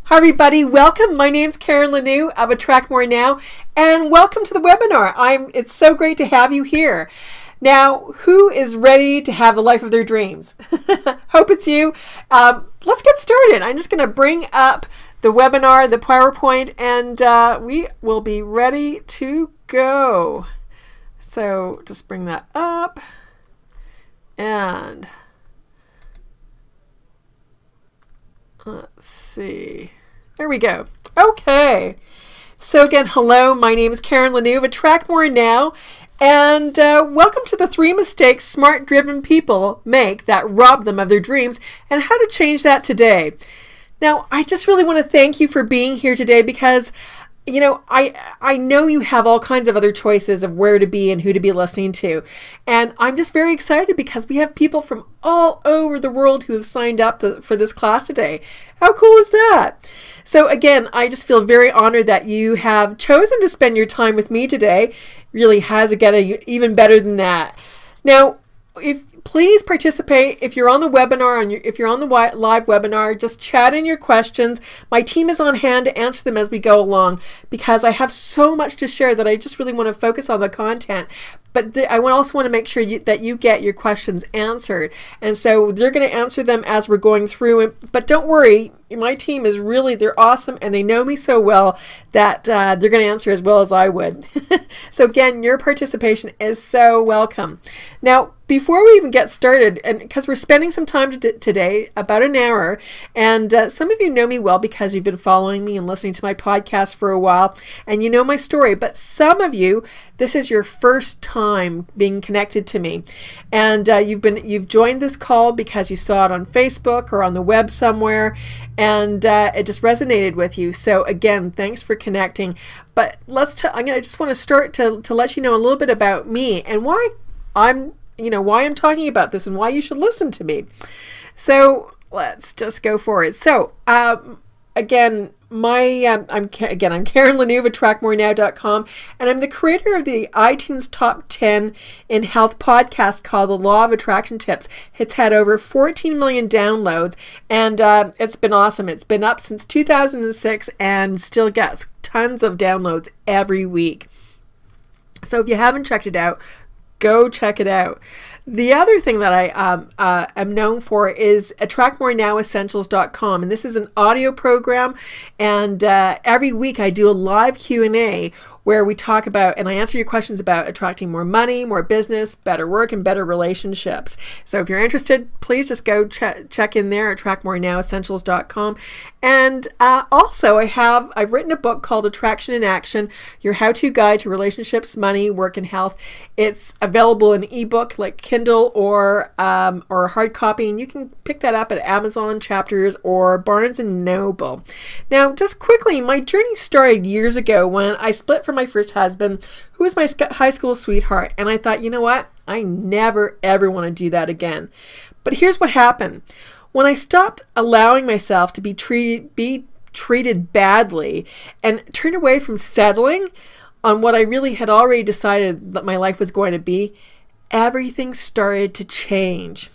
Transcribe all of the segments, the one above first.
Hi everybody, welcome. My name's Karen Lanou of Attract More Now, and welcome to the webinar. It's so great to have you here. Now, who is ready to have the life of their dreams? Hope it's you. Let's get started. I'm just going to bring up the webinar, the PowerPoint, and we will be ready to go. So just bring that up and let's see. There we go. Okay. So again, hello. My name is Karen Lanou of Attract More Now, and welcome to the 3 mistakes smart, driven people make that rob them of their dreams and how to change that today. Now, I just really want to thank you for being here today because, you know, I know you have all kinds of other choices of where to be and who to be listening to. And I'm just very excited because we have people from all over the world who have signed up for this class today. How cool is that? So again, I just feel very honored that you have chosen to spend your time with me today. Really has to get even better than that. Now, please participate. If you're on the webinar, if you're on the live webinar, just chat in your questions. My team is on hand to answer them as we go along because I have so much to share that I just really want to focus on the content. But I also want to make sure that you get your questions answered. And so they're going to answer them as we're going through. But don't worry, my team is really, they're awesome and they know me so well that they're going to answer as well as I would. So again, your participation is so welcome. Now, before we even get started, and because we're spending some time today, about an hour, and some of you know me well because you've been following me and listening to my podcast for a while, and you know my story, but some of you, this is your first time being connected to me, and you've joined this call because you saw it on Facebook or on the web somewhere, and it just resonated with you. So again, thanks for connecting. But I just want to start to let you know a little bit about me and why I'm talking about this and why you should listen to me. So let's just go for it. So again, I'm Karen Lanou of AttractMoreNow.com, and I'm the creator of the iTunes Top 10 in Health podcast called The Law of Attraction Tips. It's had over 14 million downloads, and it's been awesome. It's been up since 2006 and still gets tons of downloads every week. So if you haven't checked it out, go check it out. The other thing that I am known for is AttractMoreNowEssentials.com, and this is an audio program, and every week I do a live Q&A where we talk about and I answer your questions about attracting more money, more business, better work, and better relationships. So if you're interested, please just go check in there at AttractMoreNowEssentials.com. And also I've written a book called Attraction in Action, Your How-To Guide to Relationships, Money, Work, and Health. It's available in ebook like Kindle or hard copy, and you can pick that up at Amazon, Chapters, or Barnes & Noble. Now, just quickly, my journey started years ago when I split from my first husband, who was my high school sweetheart, and I thought, you know what? I never ever want to do that again. But here's what happened. When I stopped allowing myself to be treated badly and turned away from settling on what I really had already decided that my life was going to be, everything started to change.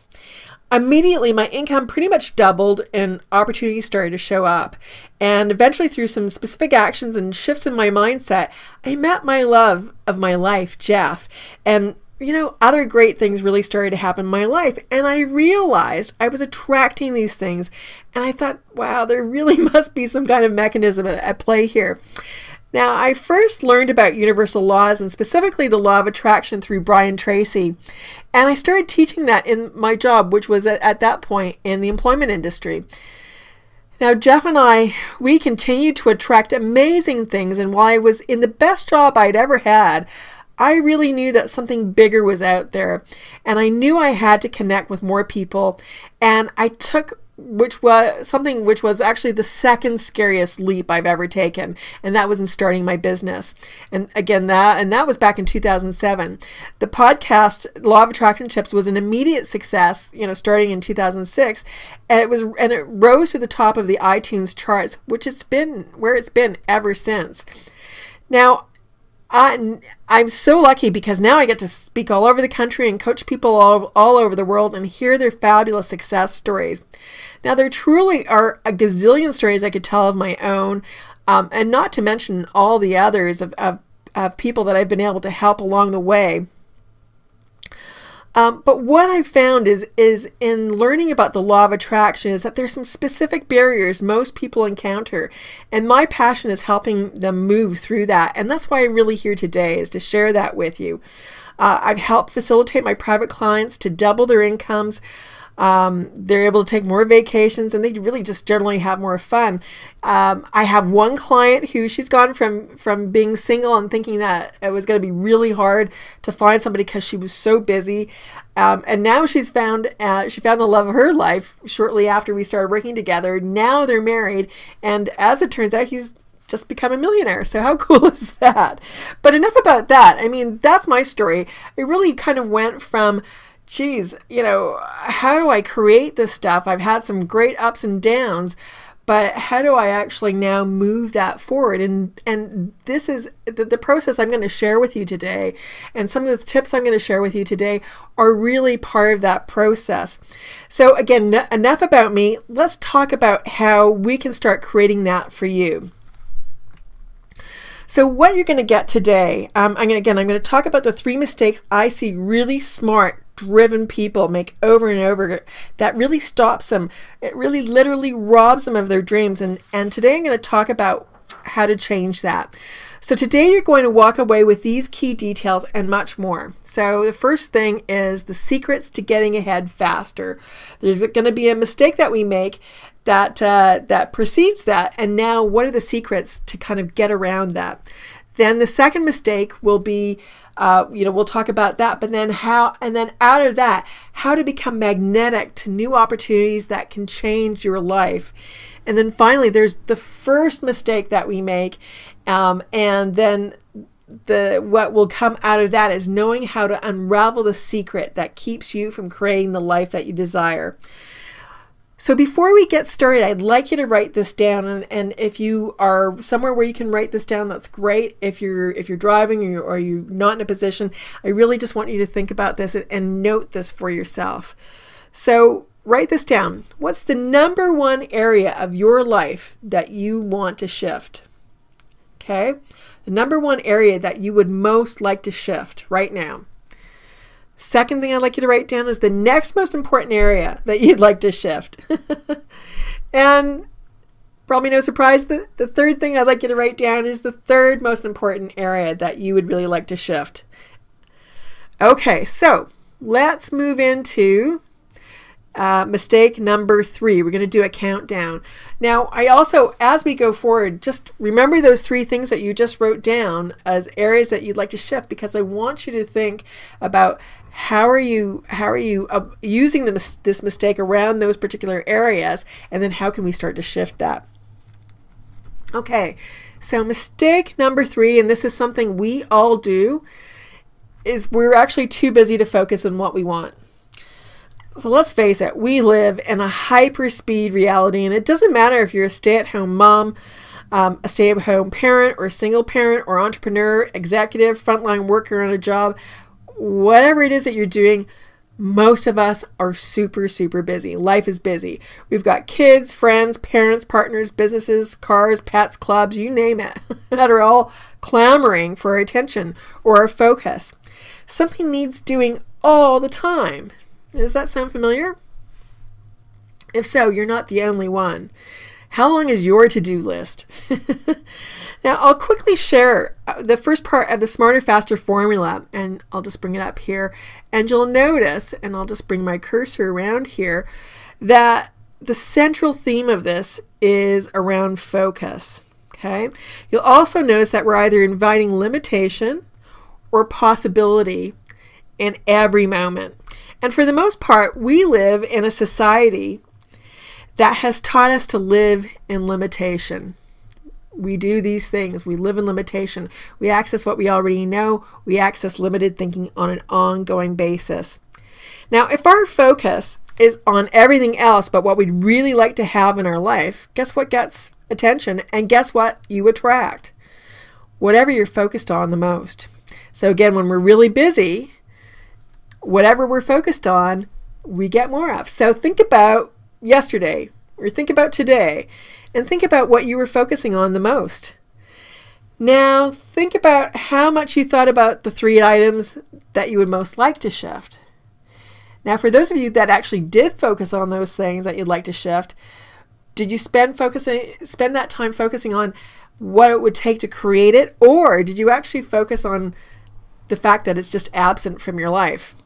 Immediately, my income pretty much doubled and opportunities started to show up. And eventually, through some specific actions and shifts in my mindset, I met my love of my life, Jeff. And, you know, other great things really started to happen in my life. And I realized I was attracting these things. And I thought, wow, there really must be some kind of mechanism at play here. Now, I first learned about universal laws and specifically the law of attraction through Brian Tracy. And I started teaching that in my job, which was at that point in the employment industry. Now, Jeff and we continued to attract amazing things. And while I was in the best job I'd ever had, I really knew that something bigger was out there. And I knew I had to connect with more people. And I took which was actually the second scariest leap I've ever taken, and that was in starting my business. And again, that was back in 2007. The podcast Law of Attraction Tips was an immediate success, starting in 2006, and it rose to the top of the iTunes charts, which it's been where it's been ever since. Now, I'm so lucky because now I get to speak all over the country and coach people all over the world and hear their fabulous success stories. Now, there truly are a gazillion stories I could tell of my own, and not to mention all the others of people that I've been able to help along the way. But what I found is in learning about the law of attraction is that there's some specific barriers most people encounter. And my passion is helping them move through that. And that's why I'm really here today, is to share that with you. I've helped facilitate my private clients to double their incomes. They're able to take more vacations, and they really just generally have more fun. I have one client who she's gone from being single and thinking that it was going to be really hard to find somebody because she was so busy. And now she found the love of her life shortly after we started working together. Now they're married, and as it turns out, he's just become a millionaire. So how cool is that? But enough about that. I mean, that's my story. It really kind of went from, geez, how do I create this stuff? I've had some great ups and downs, but how do I actually now move that forward? And this is the process I'm going to share with you today. And some of the tips I'm going to share with you today are really part of that process. So again, enough about me. Let's talk about how we can start creating that for you. So what you're going to get today, I'm going to talk about the 3 mistakes I see really smart, driven people make over and over that really stops them. It really literally robs them of their dreams. And today I'm going to talk about how to change that. So today you're going to walk away with these key details and much more. So the first thing is the secrets to getting ahead faster. There's going to be a mistake that we make that precedes that, and now what are the secrets to kind of get around that? Then the second mistake will be, we'll talk about that, but then out of that, how to become magnetic to new opportunities that can change your life. And then finally, there's the first mistake that we make, and then what will come out of that is knowing how to unravel the secret that keeps you from creating the life that you desire. So before we get started, I'd like you to write this down, and if you are somewhere where you can write this down, that's great. If you're driving or you're not in a position, I really just want you to think about this and note this for yourself. So write this down. What's the number one area of your life that you want to shift? Okay? The number one area that you would most like to shift right now. Second thing I'd like you to write down is the next most important area that you'd like to shift. And probably no surprise, the third thing I'd like you to write down is the third most important area that you would really like to shift. Okay, so let's move into mistake number 3. We're going to do a countdown. Now, I also, as we go forward, just remember those 3 things that you just wrote down as areas that you'd like to shift, because I want you to think about how are you using this mistake around those particular areas, and then how can we start to shift that. Okay, so mistake number 3, and this is something we all do, is we're actually too busy to focus on what we want. So let's face it, we live in a hyper-speed reality, and it doesn't matter if you're a stay-at-home mom, a stay-at-home parent, or a single parent, or entrepreneur, executive, frontline worker on a job, whatever it is that you're doing, most of us are super, super busy. Life is busy. We've got kids, friends, parents, partners, businesses, cars, pets, clubs, you name it, that are all clamoring for our attention or our focus. Something needs doing all the time. Does that sound familiar? If so, you're not the only one. How long is your to-do list? Now, I'll quickly share the first part of the Smarter, Faster formula, and I'll just bring it up here. And you'll notice, and I'll just bring my cursor around here, that the central theme of this is around focus. Okay? You'll also notice that we're either inviting limitation or possibility in every moment. And for the most part, we live in a society that has taught us to live in limitation. We do these things. We live in limitation. We access what we already know. We access limited thinking on an ongoing basis. Now, if our focus is on everything else but what we'd really like to have in our life, guess what gets attention? And guess what you attract? whatever you're focused on the most. So again, when we're really busy, whatever we're focused on, we get more of. So think about yesterday, or think about today, and think about what you were focusing on the most. Now think about how much you thought about the 3 items that you would most like to shift. Now for those of you that actually did focus on those things that you'd like to shift, did you spend that time focusing on what it would take to create it, or did you actually focus on the fact that it's just absent from your life?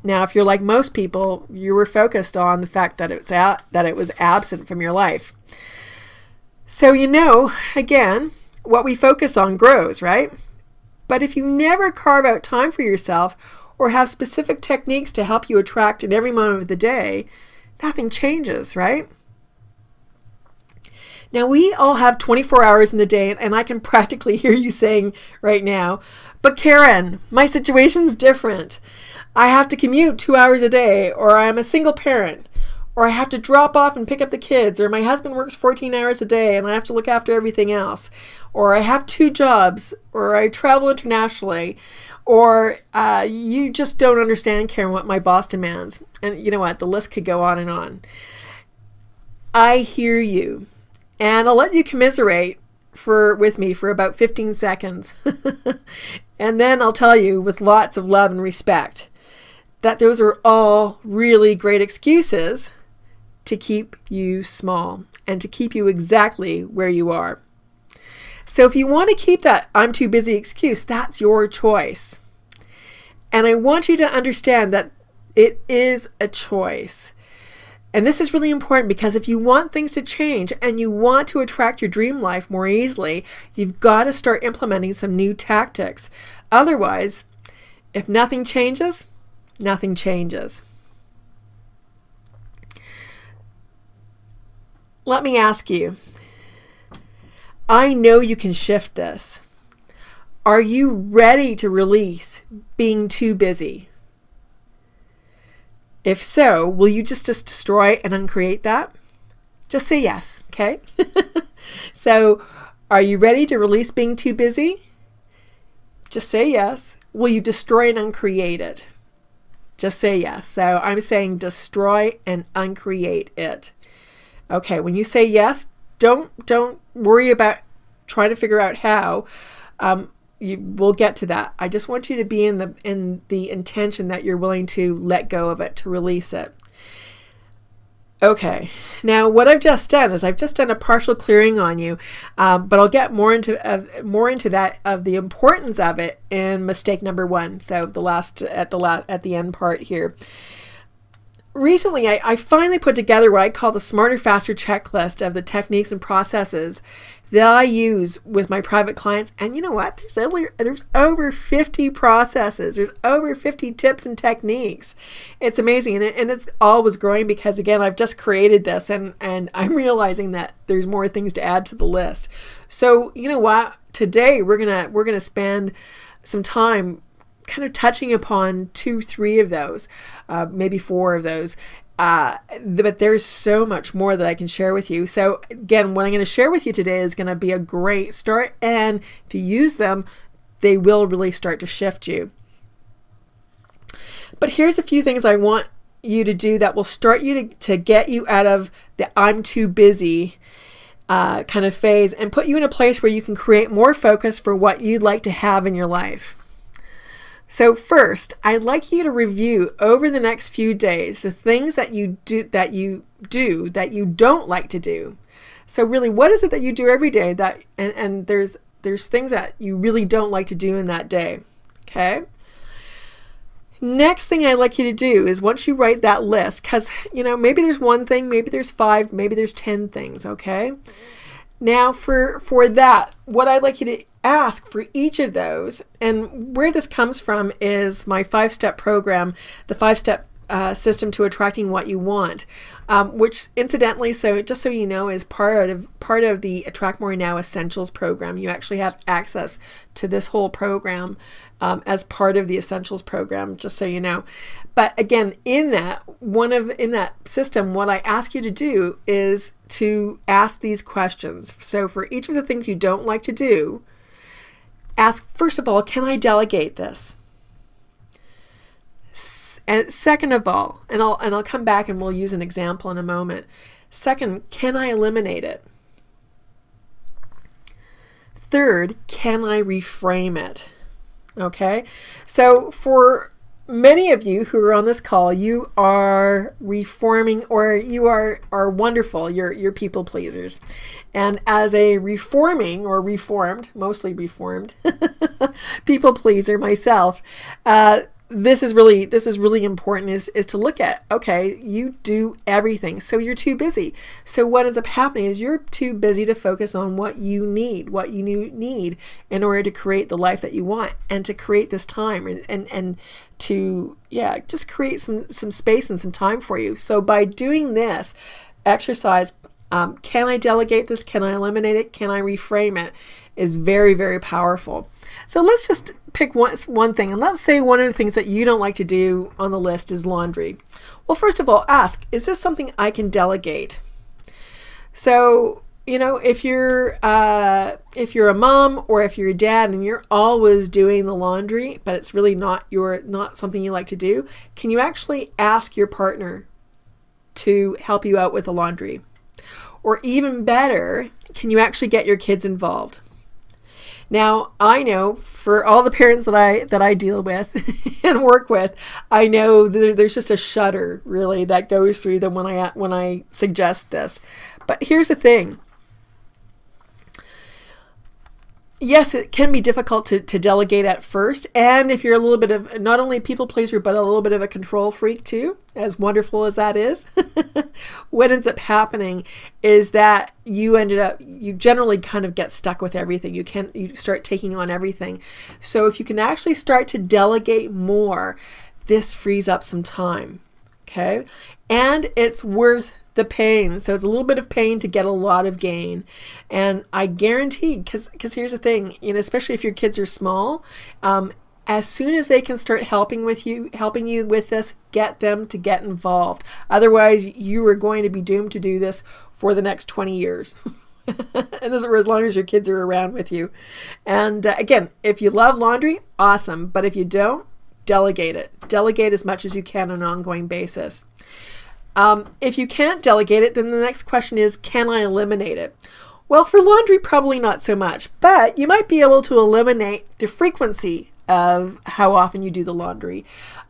Now, if you're like most people, you were focused on the fact that it was absent from your life. So you know, again, what we focus on grows, right? But if you never carve out time for yourself or have specific techniques to help you attract in every moment of the day, nothing changes, right? Now, we all have 24 hours in the day, and I can practically hear you saying right now, but Karen, my situation's different. I have to commute 2 hours a day, or I'm a single parent, or I have to drop off and pick up the kids, or my husband works 14 hours a day and I have to look after everything else, or I have 2 jobs, or I travel internationally, or you just don't understand, Karen, what my boss demands. And you know what? The list could go on and on. I hear you, and I'll let you commiserate with me for about 15 seconds. And then I'll tell you with lots of love and respect that those are all really great excuses to keep you small and to keep you exactly where you are. So if you want to keep that I'm too busy excuse, that's your choice. And I want you to understand that it is a choice. And this is really important, because if you want things to change and you want to attract your dream life more easily, you've got to start implementing some new tactics. Otherwise, if nothing changes, nothing changes. Let me ask you, I know you can shift this. Are you ready to release being too busy? If so, will you just destroy and uncreate that? Just say yes, okay? So, are you ready to release being too busy? Just say yes. Will you destroy and uncreate it? Just say yes. So I'm saying destroy and uncreate it. Okay, when you say yes, don't worry about trying to figure out how. We'll get to that. I just want you to be in the intention that you're willing to let go of it, to release it. Okay, now what I've just done is I've just done a partial clearing on you, but I'll get more into that, of the importance of it in mistake number 1. So at the end part here. Recently, I finally put together what I call the Smarter, Faster checklist of the techniques and processes that I use with my private clients. And you know what? There's over 50 processes. There's over 50 tips and techniques. It's amazing. And it's always growing, because again, I've just created this and I'm realizing that there's more things to add to the list. So you know what? Today we're gonna spend some time kind of touching upon 2, 3 of those, maybe 4 of those. But there's so much more that I can share with you. So again, what I'm going to share with you today is going to be a great start. And if you use them, they will really start to shift you. But here's a few things I want you to do that will start you to get you out of the I'm too busy kind of phase and put you in a place where you can create more focus for what you'd like to have in your life. So first, I'd like you to review over the next few days the things that you do that you don't like to do. So really, what is it that you do every day that and there's things that you really don't like to do in that day. Okay? Next thing I'd like you to do is, once you write that list, because you know, maybe there's 1 thing, maybe there's 5, maybe there's 10 things, okay? Now for that, what I'd like you to ask for each of those, and where this comes from is my 5-step program, the 5-step system to attracting what you want, which incidentally, so just so you know, is part of the Attract More Now Essentials program. You actually have access to this whole program as part of the Essentials program, just so you know. But again, in that system, what I ask you to do is to ask these questions. So for each of the things you don't like to do, ask, first of all, can I delegate this? And second of all, and I'll come back and we'll use an example in a moment. Second, can I eliminate it? Third, can I reframe it? Okay, so for many of you who are on this call, you are reforming, or you are wonderful. You're people pleasers, and as a reforming or reformed, mostly reformed people pleaser myself, this is really important is to look at, okay, you do everything, so you're too busy. So what ends up happening is you're too busy to focus on what you need in order to create the life that you want, and to create this time and to, yeah, just create some space and some time for you. So by doing this exercise, can I delegate this? Can I eliminate it? Can I reframe it? Is very, very powerful. So let's just pick one thing, and let's say one of the things that you don't like to do on the list is laundry. Well, first of all, ask, is this something I can delegate? So, you know, if you're a mom or if you're a dad and you're always doing the laundry, but it's really not something you like to do, can you actually ask your partner to help you out with the laundry? Or even better, can you actually get your kids involved? Now, I know for all the parents that I deal with and work with, I know there's just a shudder really that goes through them when I suggest this. But here's the thing. Yes, it can be difficult to delegate at first, and if you're a little bit of not only a people pleaser but a little bit of a control freak too, as wonderful as that is, what ends up happening is that you generally kind of get stuck with everything. You start taking on everything. So if you can actually start to delegate more, this frees up some time, okay? And it's worth the pain. So it's a little bit of pain to get a lot of gain. And I guarantee, because here's the thing, you know, especially if your kids are small, as soon as they can start helping you with this, get them to get involved. Otherwise, you are going to be doomed to do this for the next 20 years. And as long as your kids are around with you. And again, if you love laundry, awesome. But if you don't, delegate it. Delegate as much as you can on an ongoing basis. If you can't delegate it, then the next question is, can I eliminate it? Well, for laundry, probably not so much, but you might be able to eliminate the frequency of how often you do the laundry.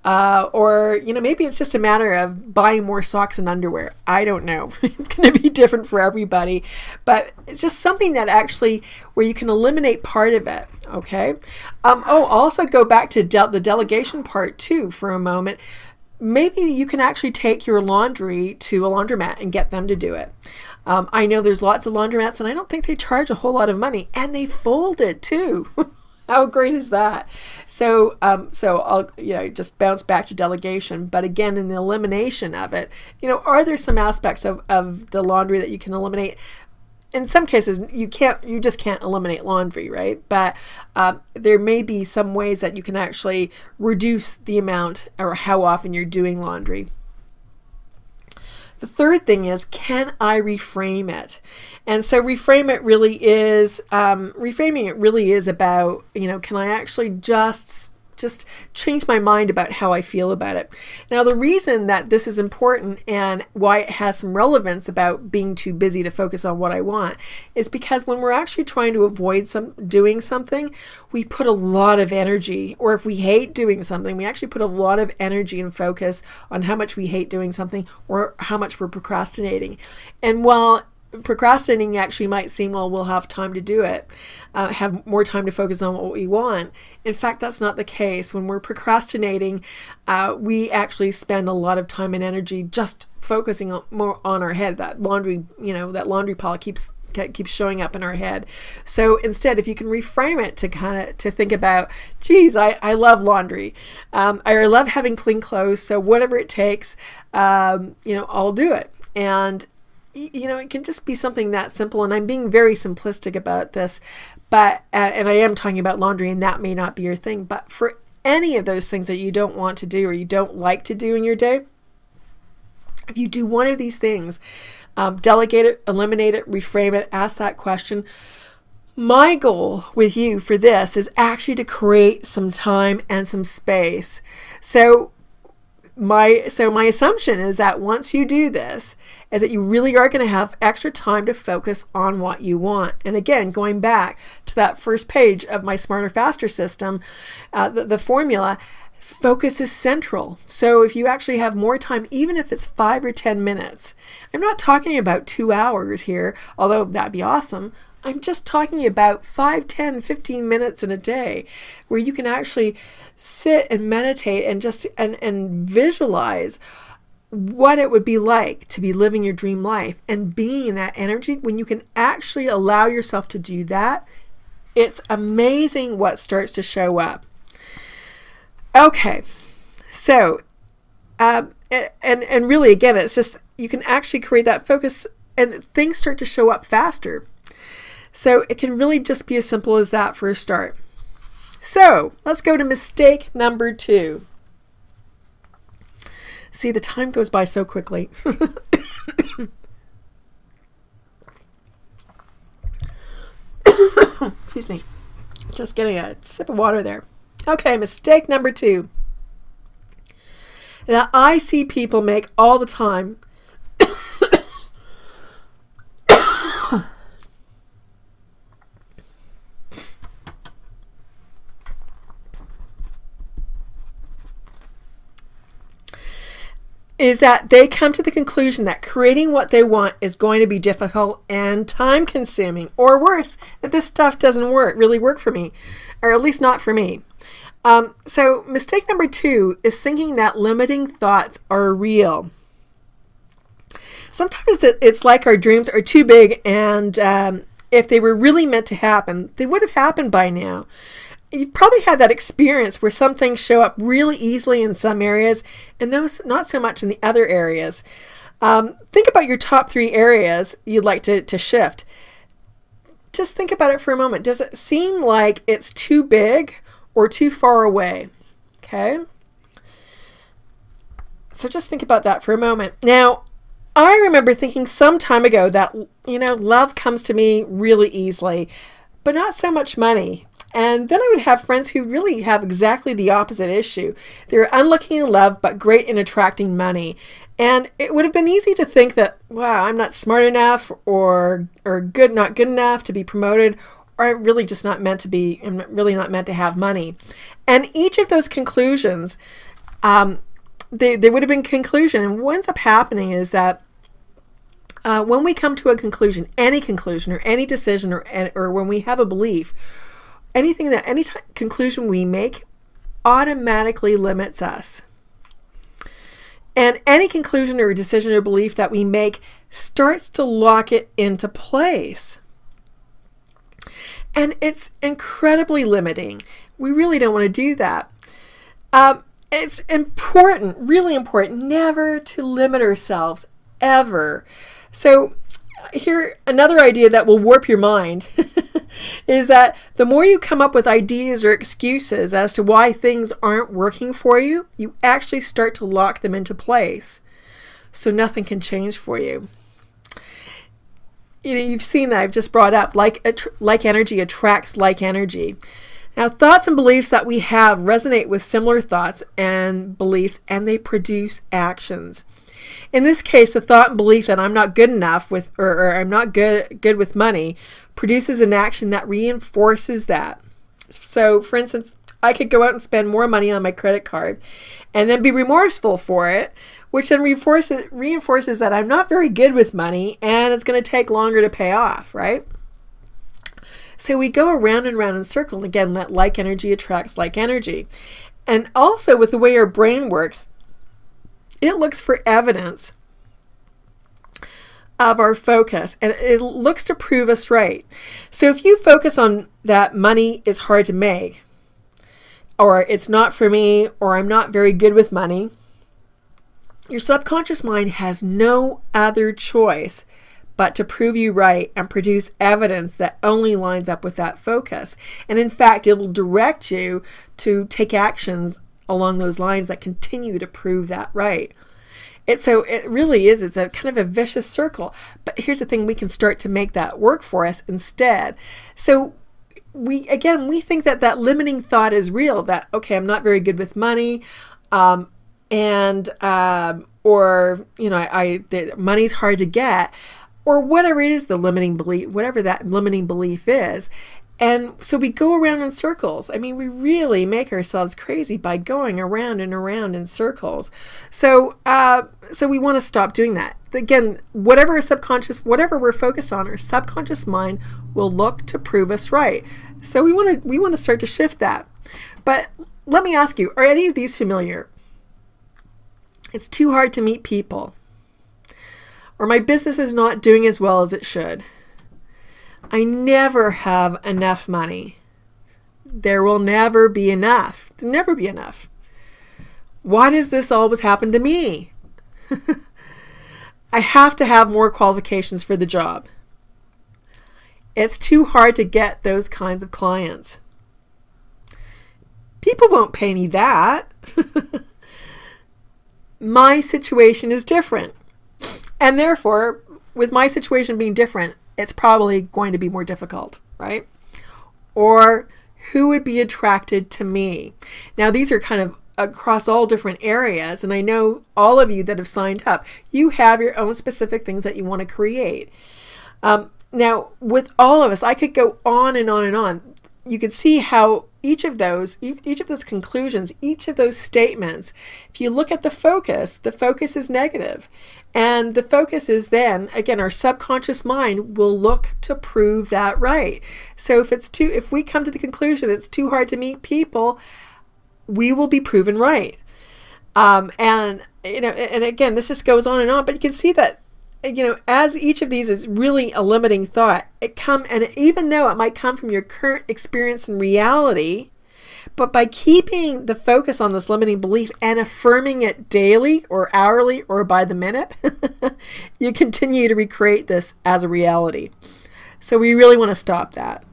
Or, you know, maybe it's just a matter of buying more socks and underwear. I don't know. It's going to be different for everybody, but it's just something that actually where you can eliminate part of it. Okay. Also go back to the delegation part too for a moment. Maybe you can actually take your laundry to a laundromat and get them to do it. I know there's lots of laundromats and I don't think they charge a whole lot of money, and they fold it too. How great is that? So I'll, you know, just bounce back to delegation, but again, in the elimination of it, you know, are there some aspects of the laundry that you can eliminate? In some cases, you just can't eliminate laundry, right? But there may be some ways that you can actually reduce the amount or how often you're doing laundry. The third thing is, can I reframe it? And so reframe it really is, reframing it really is about, you know, can I actually just change my mind about how I feel about it. Now, the reason that this is important and why it has some relevance about being too busy to focus on what I want is because when we're actually trying to avoid doing something, we put a lot of energy, or if we hate doing something, we actually put a lot of energy and focus on how much we hate doing something or how much we're procrastinating. And while procrastinating actually might seem, well, we'll have time to do it, have more time to focus on what we want. In fact, that's not the case. When we're procrastinating, we actually spend a lot of time and energy just focusing more on our head. That laundry, you know, that laundry pile keeps showing up in our head. So instead, if you can reframe it to think about, geez, I love laundry. I love having clean clothes. So whatever it takes, you know, I'll do it. And you know, it can just be something that simple, and I'm being very simplistic about this, but and I am talking about laundry, and that may not be your thing, but for any of those things that you don't want to do or you don't like to do in your day, if you do one of these things, delegate it, eliminate it, reframe it, ask that question, My goal with you for this is actually to create some time and some space. So my assumption is that once you do this, is that you really are going to have extra time to focus on what you want. And again, going back to that first page of my Smarter Faster system, the formula, focus is central. So if you actually have more time, even if it's 5 or 10 minutes, I'm not talking about 2 hours here, although that'd be awesome. I'm just talking about 5, 10, 15 minutes in a day where you can actually sit and meditate and just and visualize what it would be like to be living your dream life and being in that energy. When you can actually allow yourself to do that, it's amazing what starts to show up. Okay, so and really, again, it's just you can actually create that focus and things start to show up faster. So it can really just be as simple as that for a start. So let's go to mistake number 2. See, the time goes by so quickly. Excuse me. Just getting a sip of water there. Okay, mistake number 2 that I see people make all the time is that they come to the conclusion that creating what they want is going to be difficult and time consuming, or worse, that this stuff doesn't really work for me, or at least not for me. So mistake number 2 is thinking that limiting thoughts are real. Sometimes it's like our dreams are too big, and if they were really meant to happen, they would have happened by now. You've probably had that experience where some things show up really easily in some areas and not so much in the other areas. Think about your top 3 areas you'd like to shift. Just think about it for a moment. Does it seem like it's too big or too far away? Okay. So just think about that for a moment. Now, I remember thinking some time ago that, love comes to me really easily, but not so much money. And then I would have friends who really have exactly the opposite issue. They're unlucky in love, but great in attracting money. And it would have been easy to think that, wow, I'm not smart enough or not good enough to be promoted, or I'm really just not meant to be, I'm really not meant to have money. And each of those conclusions, they would have been conclusion. And what ends up happening is that when we come to a conclusion, any conclusion or any decision or when we have a belief, any conclusion we make automatically limits us. And any conclusion or decision or belief that we make starts to lock it into place. And it's incredibly limiting. We really don't want to do that. It's important, really important, never to limit ourselves, ever. So here, another idea that will warp your mind is that the more you come up with ideas or excuses as to why things aren't working for you, you actually start to lock them into place. So nothing can change for you. You've seen that I've just brought up, like energy attracts like energy. Now, thoughts and beliefs that we have resonate with similar thoughts and beliefs, and they produce actions. In this case, the thought and belief that I'm not good enough with, or I'm not good with money, produces an action that reinforces that. So, for instance, I could go out and spend more money on my credit card and then be remorseful for it, which then reinforces that I'm not very good with money and it's going to take longer to pay off, right? So we go around and around in a circle, and again, that like energy attracts like energy. And also with the way our brain works, it looks for evidence of our focus, and it looks to prove us right. So if you focus on that money is hard to make, or it's not for me, or I'm not very good with money, your subconscious mind has no other choice but to prove you right and produce evidence that only lines up with that focus. And in fact, it will direct you to take actions along those lines that continue to prove that right. So it really is, it's a kind of a vicious circle. But here's the thing, we can start to make that work for us instead. So we think that that limiting thought is real, that, okay, I'm not very good with money, or, the money's hard to get, or whatever it is, the limiting belief, whatever that limiting belief is. And so we go around in circles. I mean, we really make ourselves crazy by going around and around in circles. So we want to stop doing that. Again, whatever we're focused on, our subconscious mind will look to prove us right. So we want to start to shift that. But let me ask you, are any of these familiar? It's too hard to meet people. Or my business is not doing as well as it should. I never have enough money. There will never be enough. There'll never be enough. Why does this always happen to me? I have to have more qualifications for the job. It's too hard to get those kinds of clients. People won't pay me that. My situation is different. And therefore, with my situation being different, it's probably going to be more difficult, right? Or who would be attracted to me? Now, these are kind of across all different areas, and I know all of you that have signed up, you have your own specific things that you want to create. Now, with all of us, I could go on and on and on. You could see how each of those conclusions, each of those statements, if you look at the focus is negative. And the focus is then, again, our subconscious mind will look to prove that right. So if we come to the conclusion it's too hard to meet people, we will be proven right. And again, this just goes on, but you can see that, as each of these is really a limiting thought, and even though it might come from your current experience and reality, but by keeping the focus on this limiting belief and affirming it daily or hourly or by the minute, you continue to recreate this as a reality. So we really want to stop that.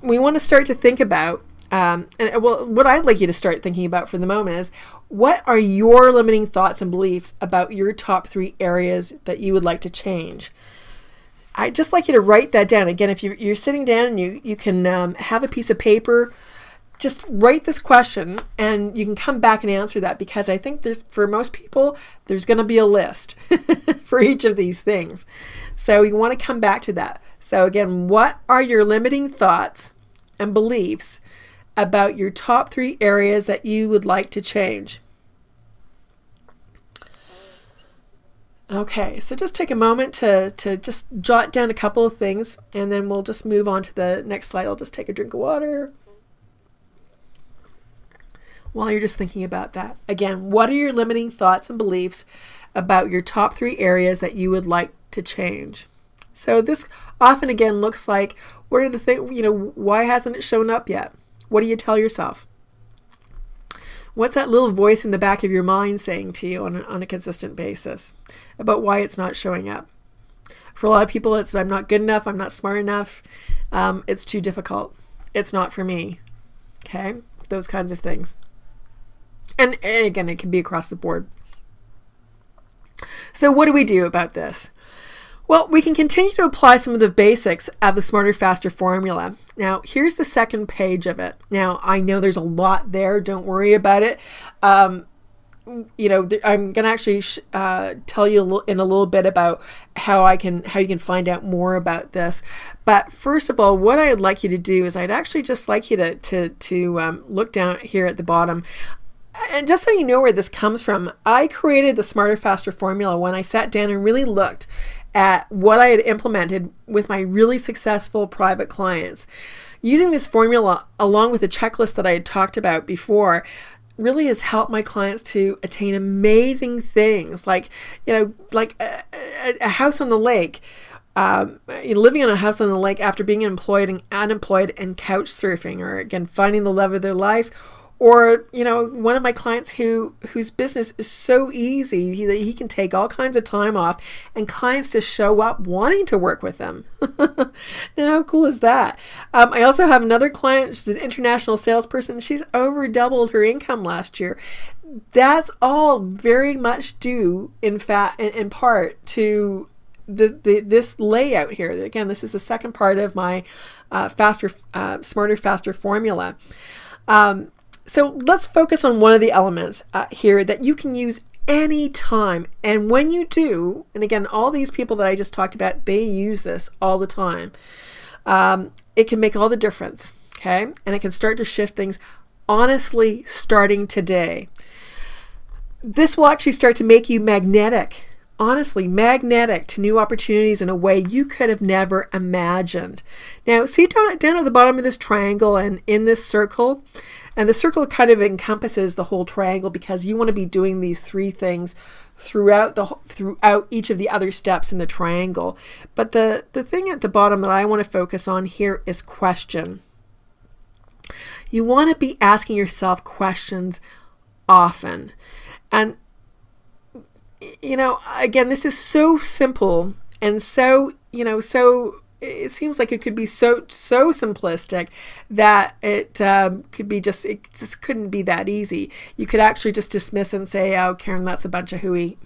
We want to start to think about, what I'd like you to start thinking about for the moment is, what are your limiting thoughts and beliefs about your top 3 areas that you would like to change? I'd just like you to write that down. Again, if you're sitting down and you can have a piece of paper, just write this question and you can come back and answer that, because I think for most people, there's going to be a list for each of these things. So you want to come back to that. So again, what are your limiting thoughts and beliefs about your top 3 areas that you would like to change? Okay, so just take a moment to just jot down a couple of things, and then we'll just move on to the next slide. I'll just take a drink of water while you're just thinking about that. Again, what are your limiting thoughts and beliefs about your top 3 areas that you would like to change? So this often, again, looks like, what are the things, why hasn't it shown up yet? What do you tell yourself? What's that little voice in the back of your mind saying to you on a consistent basis about why it's not showing up? For a lot of people, it's, I'm not good enough, I'm not smart enough, it's too difficult, it's not for me. Okay, those kinds of things. And again, it can be across the board. So what do we do about this? Well, we can continue to apply some of the basics of the Smarter, Faster formula. Now, here's the second page of it. Now, I know there's a lot there. Don't worry about it. I'm going to actually tell you in a little bit about how you can find out more about this. But first of all, what I'd like you to do is I'd actually just like you to look down here at the bottom. And just so you know where this comes from, I created the Smarter, Faster formula when I sat down and really looked at what I had implemented with my really successful private clients. Using this formula along with the checklist that I had talked about before really has helped my clients to attain amazing things, like a house on the lake. Living on a house on the lake after being employed and unemployed and couch surfing, or again finding the love of their life. Or, one of my clients whose business is so easy that he can take all kinds of time off and clients just show up wanting to work with them. How cool is that? I also have another client, she's an international salesperson. She's over doubled her income last year. that's all very much due, in fact, in part to this layout here. Again, this is the second part of my smarter, faster formula. So let's focus on one of the elements here that you can use anytime. And when you do, and again, all these people that I just talked about, they use this all the time. It can make all the difference, okay? And it can start to shift things, honestly, starting today. This will actually start to make you magnetic, honestly, magnetic to new opportunities in a way you could have never imagined. Now, see down at the bottom of this triangle and in this circle, and the circle kind of encompasses the whole triangle because you want to be doing these three things throughout each of the other steps in the triangle. But the thing at the bottom that I want to focus on here is question. You want to be asking yourself questions often. And, you know, again, this is so simple and so, you know, so it seems like it could be so simplistic that it could be it just couldn't be that easy. You could actually just dismiss and say, oh, Karen, that's a bunch of hooey.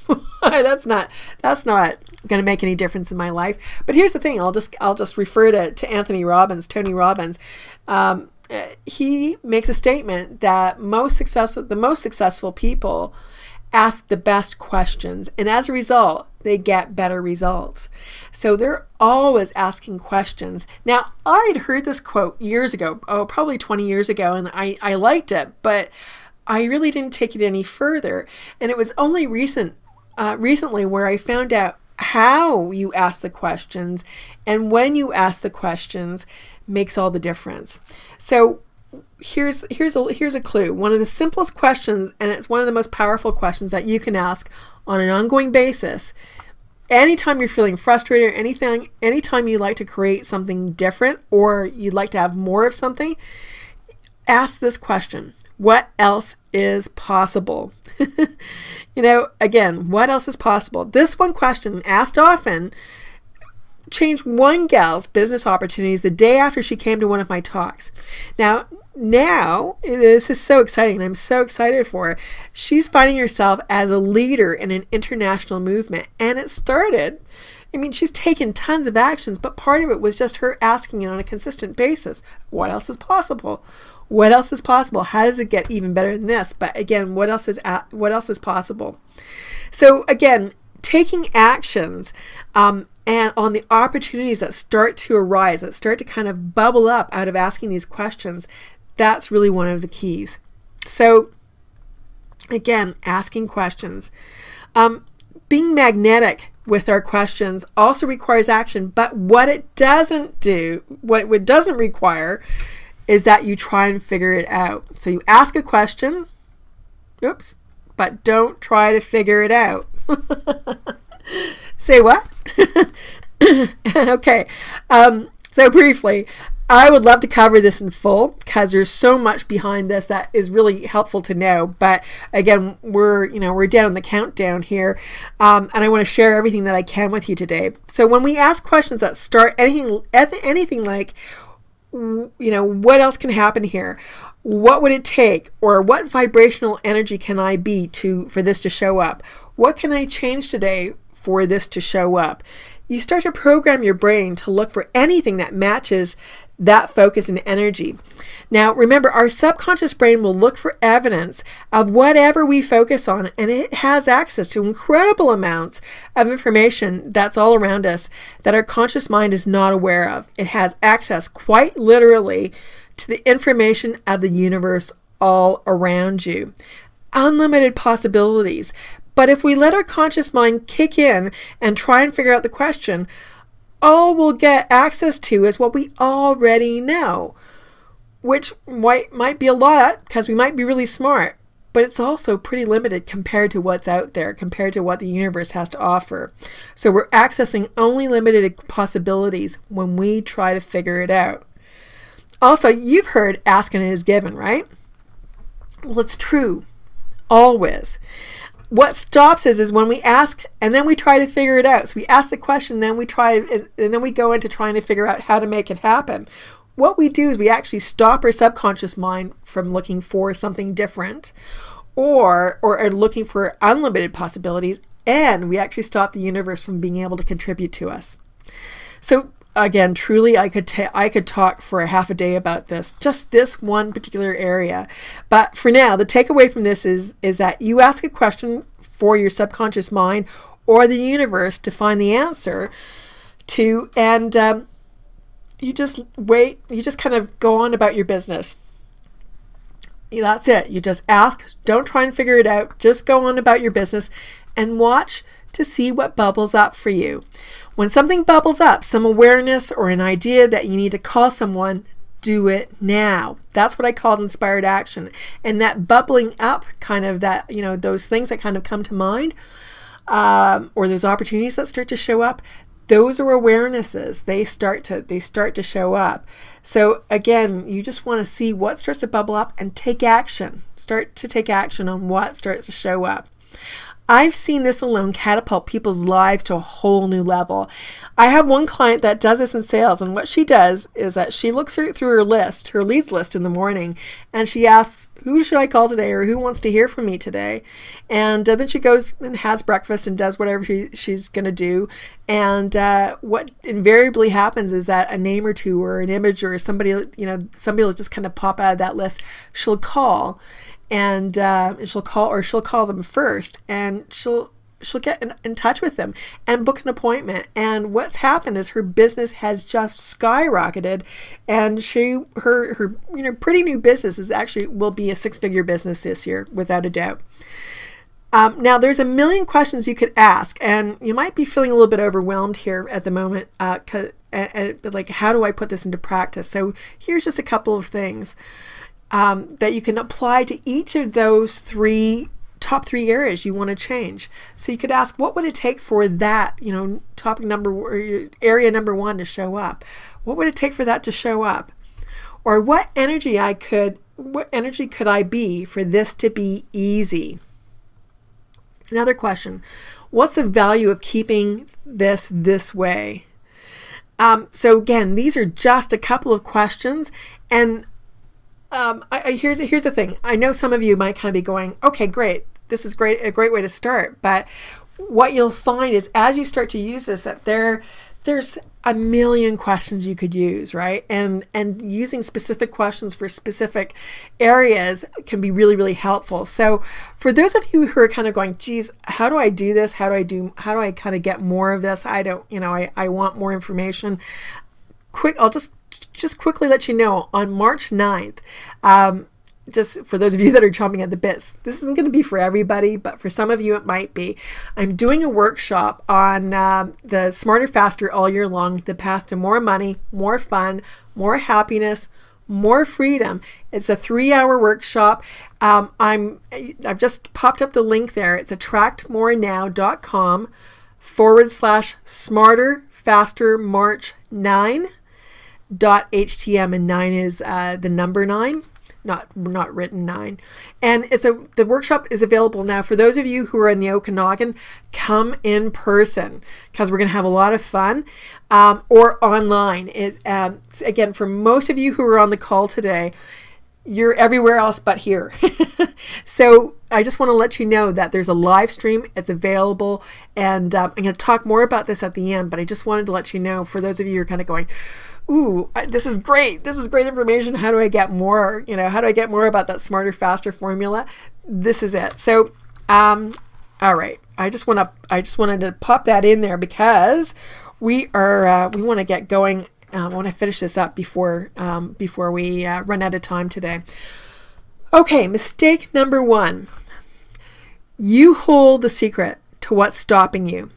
that's not going to make any difference in my life. But here's the thing. I'll just refer to Tony Robbins. He makes a statement that the most successful people ask the best questions, and as a result, they get better results. So they're always asking questions. Now, I'd heard this quote years ago, probably 20 years ago, and I liked it, but I really didn't take it any further. And it was only recently where I found out how you ask the questions, and when you ask the questions makes all the difference. So here's a clue. One of the simplest questions, and it's one of the most powerful questions that you can ask on an ongoing basis. Anytime you're feeling frustrated or anytime you like to create something different or you'd like to have more of something, ask this question. What else is possible? You know, again, what else is possible? This one question, asked often, changed one gal's business opportunities the day after she came to one of my talks. Now, this is so exciting, and I'm so excited for her. She's finding herself as a leader in an international movement, and it started, I mean, she's taken tons of actions, but part of it was just her asking it on a consistent basis. What else is possible? What else is possible? How does it get even better than this? But again, what else is possible? So again, taking actions and on the opportunities that start to arise, that start to kind of bubble up out of asking these questions, that's really one of the keys. So again, asking questions. Being magnetic with our questions also requires action, but what it doesn't require is that you try and figure it out. So you ask a question, but don't try to figure it out. Say what? Okay. So briefly, I would love to cover this in full because there's so much behind this that is really helpful to know. But again, we're down the countdown here, and I want to share everything that I can with you today. So when we ask questions that start anything like, what else can happen here? What would it take? Or what vibrational energy can I be for this to show up? What can I change today for this to show up? You start to program your brain to look for anything that matches that focus and energy. Now, remember, our subconscious brain will look for evidence of whatever we focus on, and it has access to incredible amounts of information that's all around us that our conscious mind is not aware of. It has access, quite literally, to the information of the universe all around you. Unlimited possibilities. But if we let our conscious mind kick in and try and figure out the question, all we'll get access to is what we already know, which might be a lot because we might be really smart, but it's also pretty limited compared to what's out there, compared to what the universe has to offer. So we're accessing only limited possibilities when we try to figure it out. Also, you've heard ask and it is given, right? Well, it's true, always. What stops us is when we ask and then we try to figure it out. So we ask the question, then we try, and then we go into trying to figure out how to make it happen. What we do is we actually stop our subconscious mind from looking for something different, or are looking for unlimited possibilities, and we actually stop the universe from being able to contribute to us. So again, truly, I could talk for a half a day about this, just this one particular area. But for now, the takeaway from this is that you ask a question for your subconscious mind or the universe to find the answer to, and you just wait. You just kind of go on about your business. That's it. You just ask. Don't try and figure it out. Just go on about your business and watch to see what bubbles up for you. When something bubbles up, some awareness or an idea that you need to call someone, do it now. That's what I called inspired action. And that bubbling up kind of that, those things that kind of come to mind, or those opportunities that start to show up, those are awarenesses. They start to show up. So again, you just want to see what starts to bubble up and take action. Start to take action on what starts to show up. I've seen this alone catapult people's lives to a whole new level. I have one client that does this in sales, and what she does is that she looks through her leads list in the morning, and she asks, who should I call today, or who wants to hear from me today? And then she goes and has breakfast and does whatever she's going to do. And what invariably happens is that a name or two or an image or somebody will just kind of pop out of that list. She'll call. And she'll call them first, and she'll get in touch with them and book an appointment. And what's happened is her business has just skyrocketed, and her pretty new business will be a 6-figure business this year, without a doubt. Now, there's a million questions you could ask, and you might be feeling a little bit overwhelmed here at the moment, like, how do I put this into practice? So here's just a couple of things that you can apply to each of those top three areas you want to change. So you could ask, what would it take for that, area number 1 to show up? What would it take for that to show up? Or what energy could I be for this to be easy? Another question, what's the value of keeping this way? So again, these are just a couple of questions, and here's the thing. I know some of you might kind of be going, okay, great. This is great, a great way to start. But what you'll find is as you start to use this, that there's a million questions you could use, right? And using specific questions for specific areas can be really, really helpful. So for those of you who are kind of going, geez, how do I do this? How do I kind of get more of this? I want more information. I'll just quickly let you know, on March 9th, just for those of you that are chomping at the bits, this isn't going to be for everybody, but for some of you it might be. I'm doing a workshop on the Smarter, Faster All Year Long, the path to more money, more fun, more happiness, more freedom. It's a 3-hour workshop. I've just popped up the link there. It's attractmorenow.com/smarter, faster, March 9. .htm, and 9 is the number 9, not written 9. And the workshop is available now. For those of you who are in the Okanagan, come in person, because we're going to have a lot of fun, or online. Again, for most of you who are on the call today, you're everywhere else but here. So I just want to let you know that there's a live stream. It's available, and I'm going to talk more about this at the end, but I just wanted to let you know, for those of you who are kind of going, ooh, this is great. This is great information. How do I get more? How do I get more about that smarter, faster formula? This is it. So, all right. I just wanted to pop that in there because we want to get going. I want to finish this up before we run out of time today. Okay, mistake number 1. You hold the secret to what's stopping you.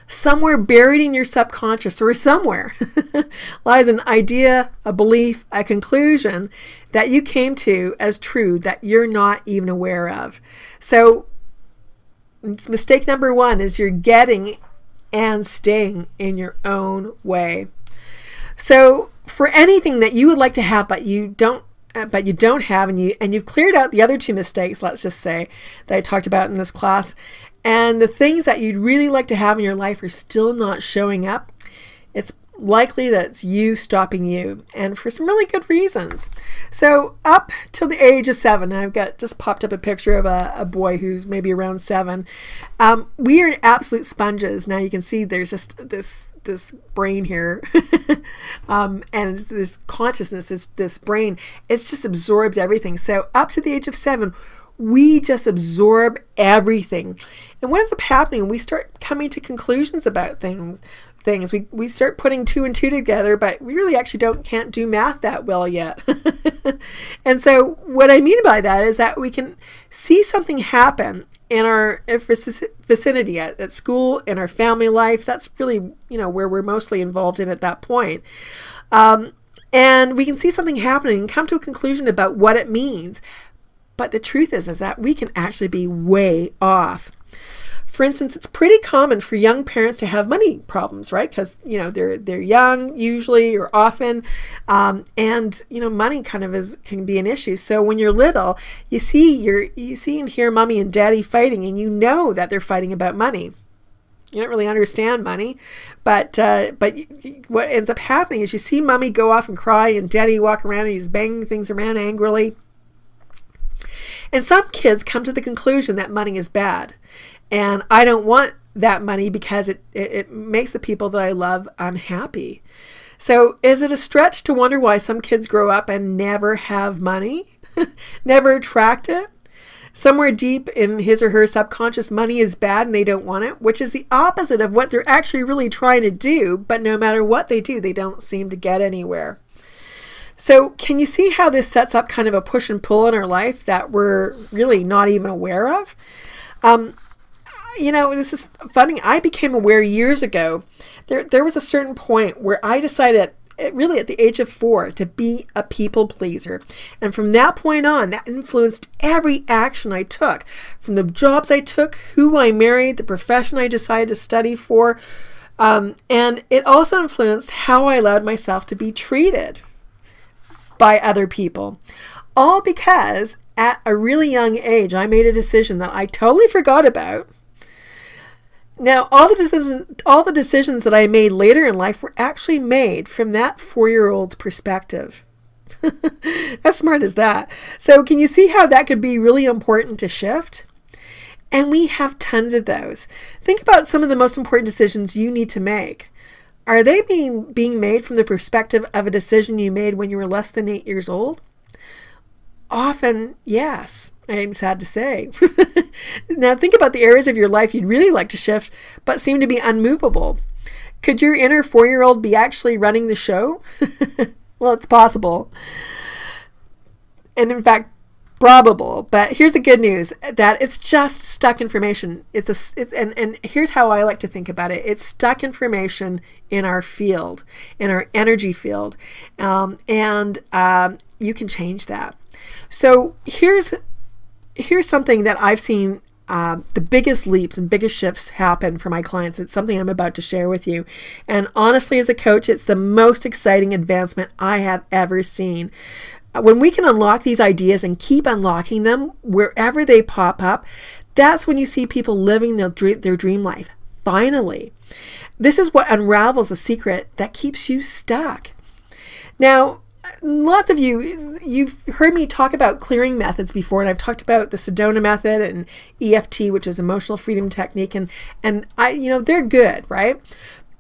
Somewhere buried in your subconscious, or somewhere, lies an idea, a belief, a conclusion that you came to as true that you're not even aware of. So mistake number 1 is you're getting and staying in your own way. So for anything that you would like to have but you don't have, and you've cleared out the other 2 mistakes, let's just say, that I talked about in this class, and the things that you'd really like to have in your life are still not showing up, it's likely that it's you stopping you, and for some really good reasons. So up till the age of 7, I've got just popped up a picture of a boy who's maybe around 7. We are absolute sponges. Now you can see there's just this brain here, and this consciousness, this brain, it just absorbs everything. So up to the age of 7, we just absorb everything. And what ends up happening, we start coming to conclusions about things. We start putting 2 and 2 together, but we really actually can't do math that well yet. And so what I mean by that is that we can see something happen in our vicinity, at school, in our family life. That's really, where we're mostly involved in at that point. And we can see something happening and come to a conclusion about what it means. But the truth is that we can actually be way off. For instance, it's pretty common for young parents to have money problems, right? Because, they're young usually, or often, and, money kind of can be an issue. So when you're little, you see and hear mommy and daddy fighting, and you know that they're fighting about money. You don't really understand money, but what ends up happening is you see mommy go off and cry, and daddy walk around and he's banging things around angrily. And some kids come to the conclusion that money is bad. And I don't want that money because it makes the people that I love unhappy. So is it a stretch to wonder why some kids grow up and never have money? Never attract it? Somewhere deep in his or her subconscious, money is bad and they don't want it, which is the opposite of what they're actually really trying to do. But no matter what they do, they don't seem to get anywhere. So can you see how this sets up kind of a push and pull in our life that we're really not even aware of? This is funny. I became aware years ago. There was a certain point where I decided, really at the age of 4, to be a people pleaser. And from that point on, that influenced every action I took. From the jobs I took, who I married, the profession I decided to study for. And it also influenced how I allowed myself to be treated by other people. All because at a really young age, I made a decision that I totally forgot about. Now, all the decisions that I made later in life were actually made from that 4-year-old's perspective. As smart as that. So can you see how that could be really important to shift? And we have tons of those. Think about some of the most important decisions you need to make. Are they being made from the perspective of a decision you made when you were less than 8 years old? Often, yes. I'm sad to say. Now think about the areas of your life you'd really like to shift, but seem to be unmovable. Could your inner 4-year-old be actually running the show? Well, it's possible. And in fact, probable. But here's the good news, that it's just stuck information. And here's how I like to think about it. It's stuck information in our field, in our energy field. And you can change that. So here's something that I've seen the biggest leaps and biggest shifts happen for my clients. It's something I'm about to share with you. And honestly, as a coach, it's the most exciting advancement I have ever seen. When we can unlock these ideas and keep unlocking them wherever they pop up, that's when you see people living their dream life. Finally, this is what unravels the secret that keeps you stuck. Now, lots of you've heard me talk about clearing methods before, and I've talked about the Sedona method and EFT, which is emotional freedom technique, and they're good, right?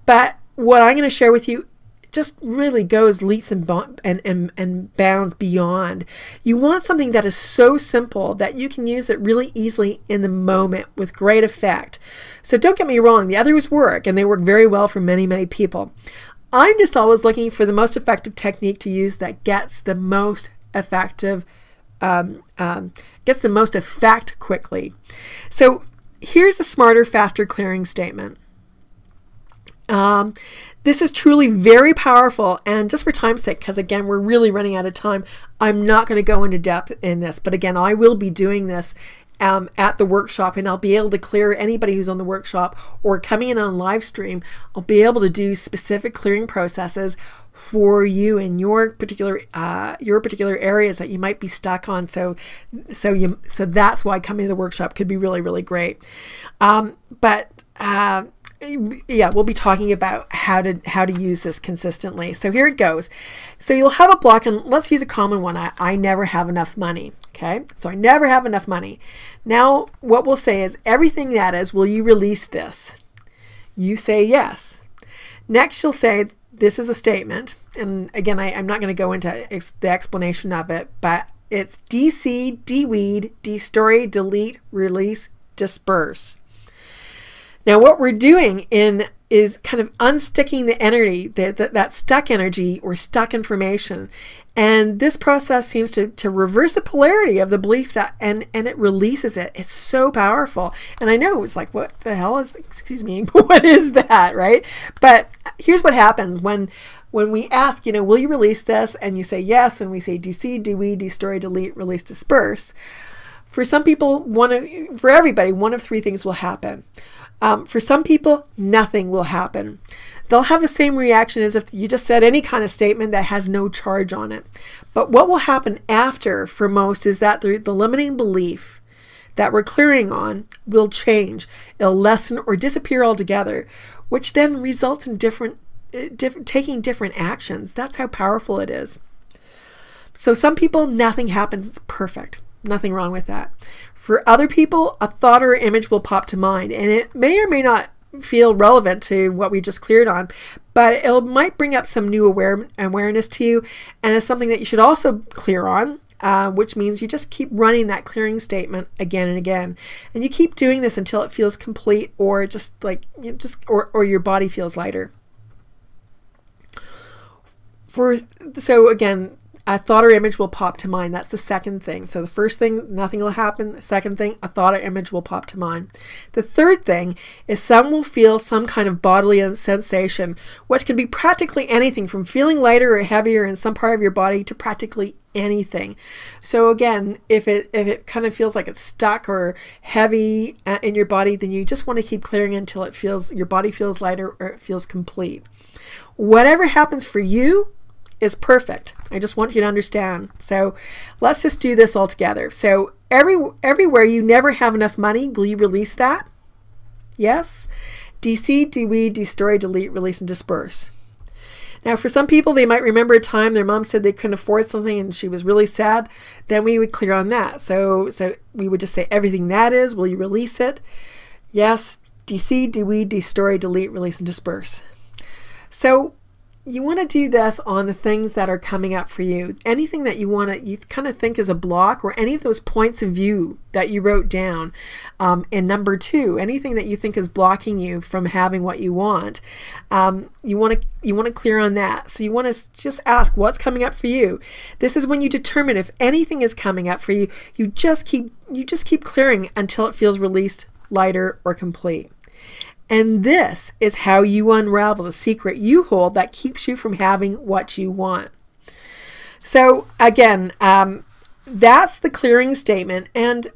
But what I'm going to share with you just really goes leaps and bounds beyond. You want something that is so simple that you can use it really easily in the moment with great effect. So don't get me wrong, the others work, and they work very well for many, many people. I'm just always looking for the most effective technique to use that gets the most effective, gets the most effect quickly. So here's a smarter, faster clearing statement. This is truly very powerful, and just for time's sake, because again, we're really running out of time, I'm not going to go into depth in this, but again, I will be doing this at the workshop, and I'll be able to clear anybody who's on the workshop or coming in on live stream. I'll be able to do specific clearing processes for you in your particular areas that you might be stuck on. So that's why coming to the workshop could be really, really great. But yeah, we'll be talking about how to use this consistently. So here it goes. So you'll have a block, and let's use a common one. I never have enough money. Okay, so I never have enough money. Now what we'll say is, everything that is, will you release this? You say yes. Next you'll say, this is a statement, and again I'm not going to go into the explanation of it, but it's de-seed, de-weed, de-story, delete, release, disperse. Now what we're doing is kind of unsticking the energy, that stuck energy or stuck information. And this process seems to reverse the polarity of the belief that, and it releases it. It's so powerful. And I know it's like, what the hell is, excuse me, what is that, right? But here's what happens when we ask, will you release this? And you say yes, and we say de-seed, de-weed, de-story, delete, release, disperse. For some people, for everybody, one of three things will happen. For some people, nothing will happen. They'll have the same reaction as if you just said any kind of statement that has no charge on it. But what will happen after, for most, is that the limiting belief that we're clearing on will change. It'll lessen or disappear altogether, which then results in taking different actions. That's how powerful it is. So some people, nothing happens. It's perfect. Nothing wrong with that. For other people, a thought or image will pop to mind, and it may or may not feel relevant to what we just cleared on, but it might bring up some new awareness to you, and it's something that you should also clear on, which means you just keep running that clearing statement again and again, and you keep doing this until it feels complete, or just like or your body feels lighter. So again, a thought or image will pop to mind. That's the second thing. So the first thing, nothing will happen. The second thing, a thought or image will pop to mind. The third thing is some will feel some kind of bodily sensation, which can be practically anything from feeling lighter or heavier in some part of your body to practically anything. So again, if it kind of feels like it's stuck or heavy in your body, then you just want to keep clearing until it feels, your body feels lighter or it feels complete. Whatever happens for you is perfect. I just want you to understand. So let's just do this all together. So everywhere you never have enough money, will you release that? Yes. De-seed, de-weed, de-story, delete, release, and disperse. Now for some people, they might remember a time their mom said they couldn't afford something and she was really sad. Then we would clear on that. So we would just say, everything that is, will you release it? Yes. De-seed, de-weed, de-story, delete, release, and disperse. So you want to do this on the things that are coming up for you. Anything that you kind of think is a block, or any of those points of view that you wrote down. And number two, anything that you think is blocking you from having what you want, you want to clear on that. So you want to just ask, what's coming up for you? This is when you determine if anything is coming up for you. You just keep clearing until it feels released, lighter, or complete. And this is how you unravel the secret you hold that keeps you from having what you want. So again, that's the clearing statement. And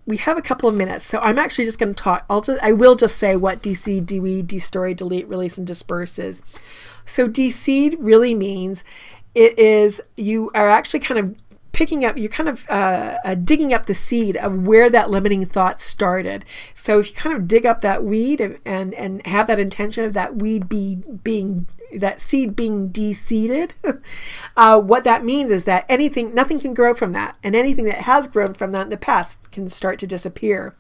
we have a couple of minutes, so I'm actually just going to talk. I will just say what de-seed, de-weed, de-story, delete, release, and disperse is. So de-seed really means you are actually kind of picking up, you're kind of digging up the seed of where that limiting thought started. So if you kind of dig up that weed and have that intention of that weed that seed being de-seeded, what that means is that nothing can grow from that, and anything that has grown from that in the past can start to disappear.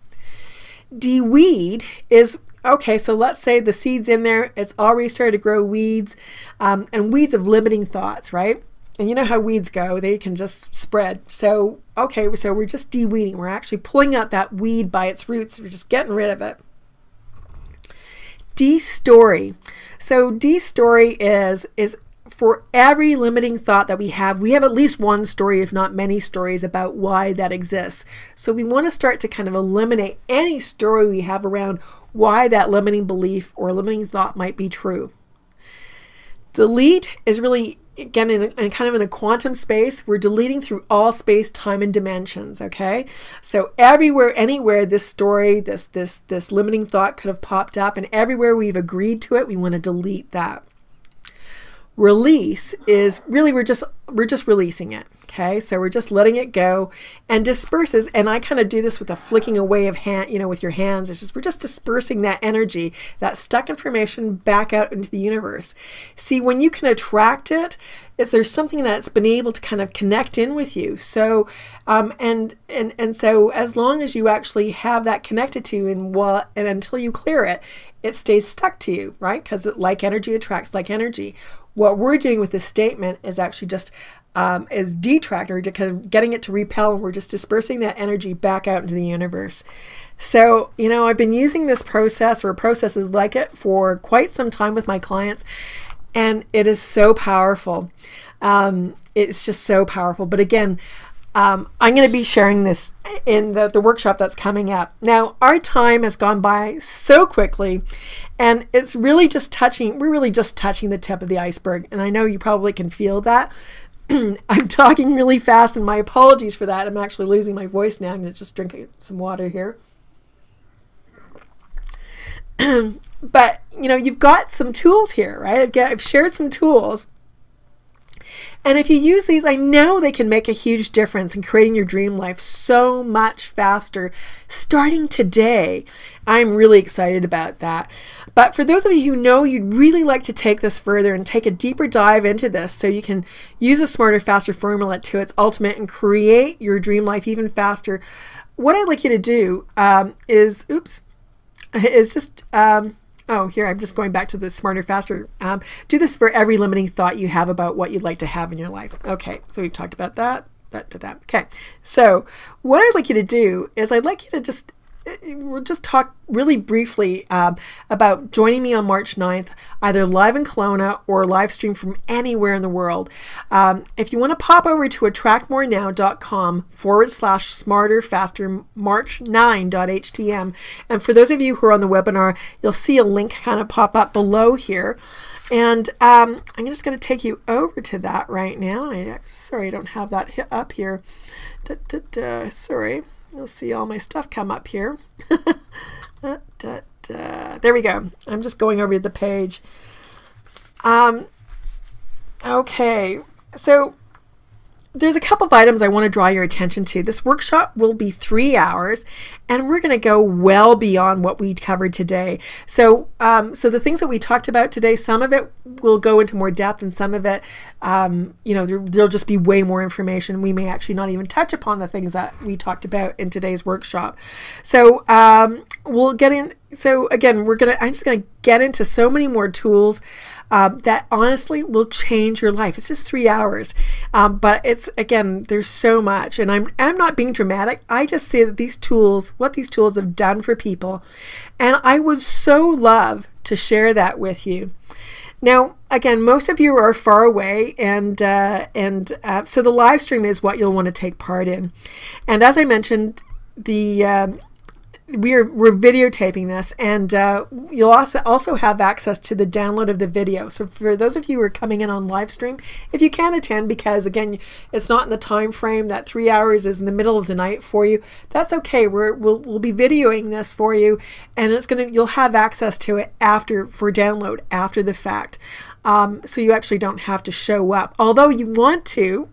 De-weed is, okay, so let's say the seed's in there, it's already started to grow weeds, and weeds of limiting thoughts, right? And you know how weeds go, they can just spread. So, okay, so we're just de-weeding. We're actually pulling out that weed by its roots. We're just getting rid of it. De-story. So de-story is for every limiting thought that we have at least one story, if not many stories, about why that exists. So we want to start to kind of eliminate any story we have around why that limiting belief or limiting thought might be true. Delete is really, again, in kind of in a quantum space, we're deleting through all space, time, and dimensions, okay? So everywhere, anywhere this story, this limiting thought could have popped up, and everywhere we've agreed to it, we want to delete that. release is really we're just releasing it. Okay, so we're just letting it go and disperses. And I kind of do this with a flicking away of hand, with your hands. It's just we're just dispersing that energy, that stuck information back out into the universe. See, when you can attract it, there's something that's been able to kind of connect in with you. So and so as long as you actually have that connected to you, and until you clear it, it stays stuck to you, right? Because like energy attracts like energy. What we're doing with this statement is actually just is detract, or getting it to repel, and we're just dispersing that energy back out into the universe. So, I've been using this process or processes like it for quite some time with my clients, and it is so powerful. It's just so powerful. But again, I'm going to be sharing this in the workshop that's coming up. Now, our time has gone by so quickly, and it's really just we're really just touching the tip of the iceberg. And I know you probably can feel that. I'm talking really fast, and my apologies for that. I'm actually losing my voice now. I'm going to just drink some water here. But, you've got some tools here, right? I've shared some tools. And if you use these, I know they can make a huge difference in creating your dream life so much faster starting today. I'm really excited about that. But for those of you who know you'd really like to take this further and take a deeper dive into this so you can use the Smarter, Faster formula to its ultimate and create your dream life even faster, what I'd like you to do is just... oh, here, I'm just going back to the Smarter, Faster. Do this for every limiting thought you have about what you'd like to have in your life. Okay, so we've talked about that. Okay, so what I'd like you to do is I'd like you to we'll just talk really briefly about joining me on March 9th, either live in Kelowna or live stream from anywhere in the world. If you want to pop over to attractmorenow.com/smarter-faster-march9.htm, and for those of you who are on the webinar, you'll see a link kind of pop up below here. And I'm just going to take you over to that right now. Sorry, I don't have that up here. Sorry. You'll see all my stuff come up here. There we go. I'm just going over to the page. Okay, so there's a couple of items I want to draw your attention to. This workshop will be 3 hours, and we're going to go well beyond what we covered today. So, so the things that we talked about today, some of it will go into more depth, and some of it, there'll just be way more information. We may actually not even touch upon the things that we talked about in today's workshop. So, we'll get in. So again, I'm just going to get into so many more tools that honestly will change your life. It's just 3 hours, but again, there's so much, and I'm not being dramatic. I just say that what these tools have done for people, and I would so love to share that with you. Now, again, most of you are far away, and so the live stream is what you'll want to take part in. And as I mentioned, we're videotaping this, and you'll also have access to the download of the video. So for those of you who are coming in on live stream, if you can attend, because again, it's not in the time frame that 3 hours is in the middle of the night for you, that's okay. We'll be videoing this for you, and you'll have access to it for download after the fact. So you actually don't have to show up, although you want to.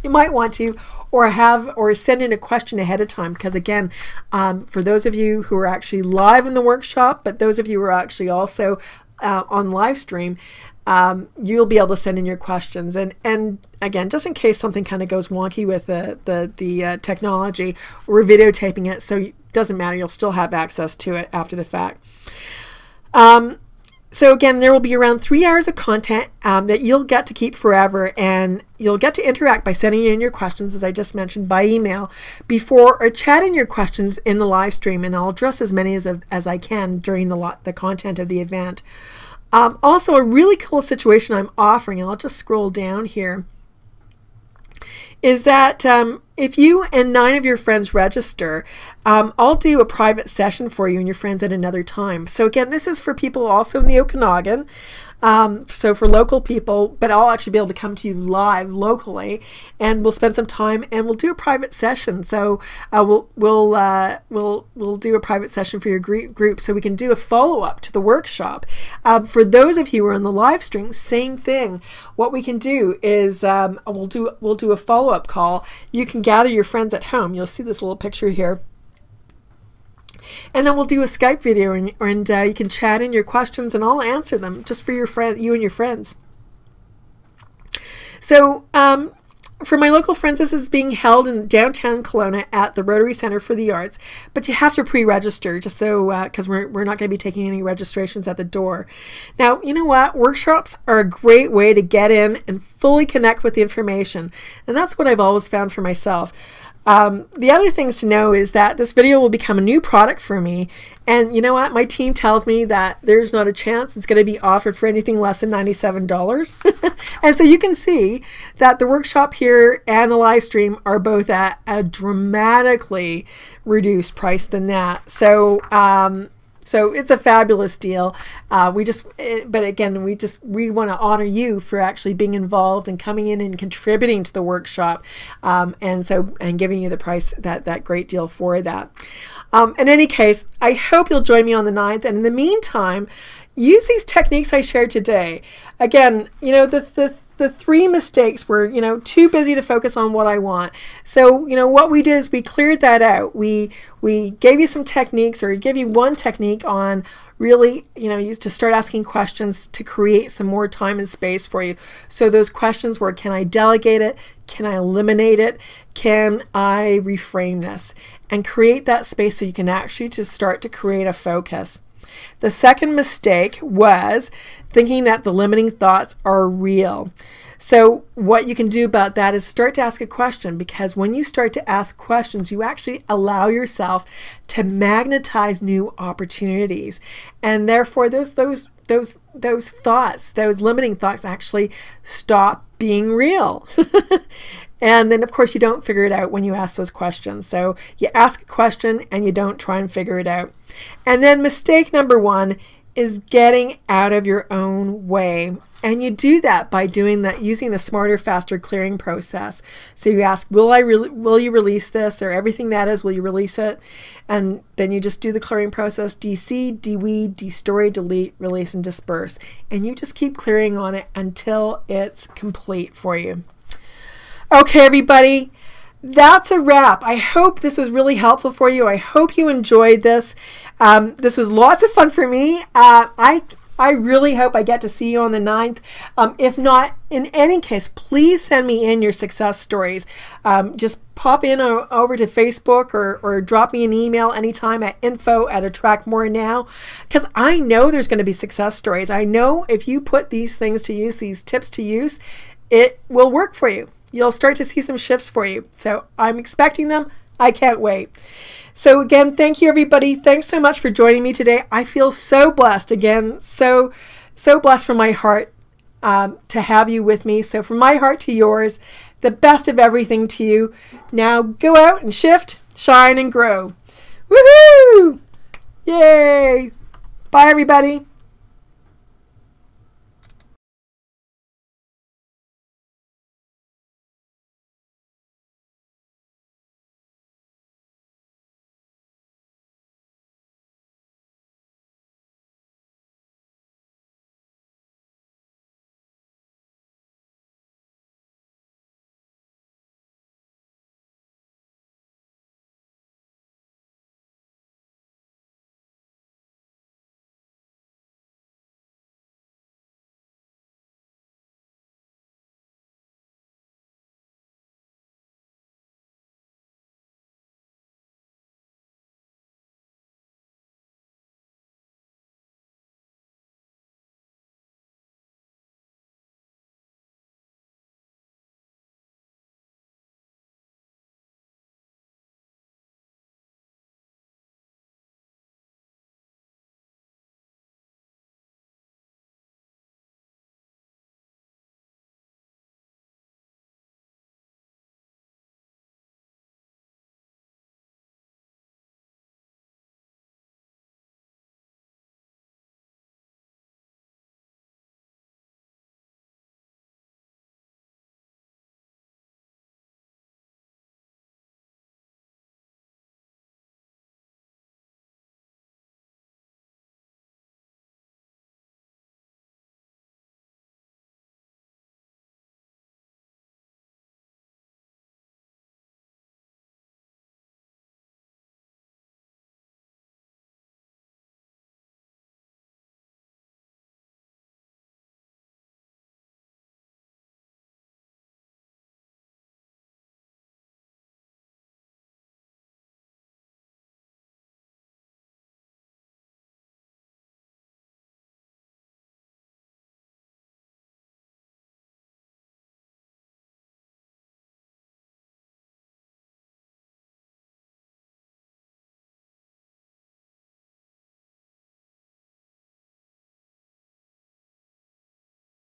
You might want to, or send in a question ahead of time, because again, for those of you who are actually live in the workshop, but those of you who are actually also on live stream, you'll be able to send in your questions. And again, just in case something kind of goes wonky with the technology, we're videotaping it, so it doesn't matter. You'll still have access to it after the fact. So again, there will be around 3 hours of content that you'll get to keep forever, and you'll get to interact by sending in your questions, as I just mentioned, by email before, or chatting your questions in the live stream, and I'll address as many as I can during the content of the event. Also, a really cool situation I'm offering, and I'll just scroll down here, is that if you and 9 of your friends register, I'll do a private session for you and your friends at another time. So again, this is for people also in the Okanagan. So for local people, but I'll actually be able to come to you live locally, and we'll spend some time and we'll do a private session. So we'll do a private session for your group so we can do a follow-up to the workshop. For those of you who are on the live stream, same thing. What we can do is we'll do a follow-up call. You can gather your friends at home. You'll see this little picture here. And then we'll do a Skype video, and you can chat in your questions, and I'll answer them just for you and your friends. So for my local friends, this is being held in downtown Kelowna at the Rotary Centre for the Arts, but you have to pre-register just so because we're not going to be taking any registrations at the door. Now, you know what? Workshops are a great way to get in and fully connect with the information, and that's what I've always found for myself. The other things to know is that this video will become a new product for me, and you know what, my team tells me that there's not a chance it's going to be offered for anything less than $97. And so you can see that the workshop here and the live stream are both at a dramatically reduced price than that. So so it's a fabulous deal. But again, we want to honor you for actually being involved and coming in and contributing to the workshop, and giving you the price, that great deal for that. In any case, I hope you'll join me on the 9th. And in the meantime, use these techniques I shared today. Again, you know, the 3 mistakes were, you know, too busy to focus on what I want. So, you know, what we did is we cleared that out. We gave you some techniques, or give you one technique on really, you know, to start asking questions to create some more time and space for you. So those questions were, can I delegate it? Can I eliminate it? Can I reframe this? And create that space so you can actually just start to create a focus. The second mistake was thinking that the limiting thoughts are real. So what you can do about that is start to ask a question, because when you start to ask questions, you actually allow yourself to magnetize new opportunities, and therefore those thoughts, those limiting thoughts, actually stop being real. And then, of course, you don't figure it out when you ask those questions. So you ask a question and you don't try and figure it out. And then mistake number 1 is getting out of your own way. And you do that by using the smarter, faster clearing process. So you ask, will you release this? Or everything that is, will you release it? And then you just do the clearing process: de-seed, de-weed, de-story, delete, release, and disperse. And you just keep clearing on it until it's complete for you. Okay, everybody, that's a wrap. I hope this was really helpful for you. I hope you enjoyed this. This was lots of fun for me. I really hope I get to see you on the 9th. If not, in any case, please send me in your success stories. Just pop in over to Facebook, or drop me an email anytime at info@attractmorenow, because I know there's going to be success stories. I know if you put these things to use, these tips to use, it will work for you. You'll start to see some shifts for you. So I'm expecting them. I can't wait. So again, thank you, everybody. Thanks so much for joining me today. I feel so blessed. Again, so blessed from my heart to have you with me. So from my heart to yours, the best of everything to you. Now go out and shift, shine, and grow. Woohoo! Yay! Bye, everybody.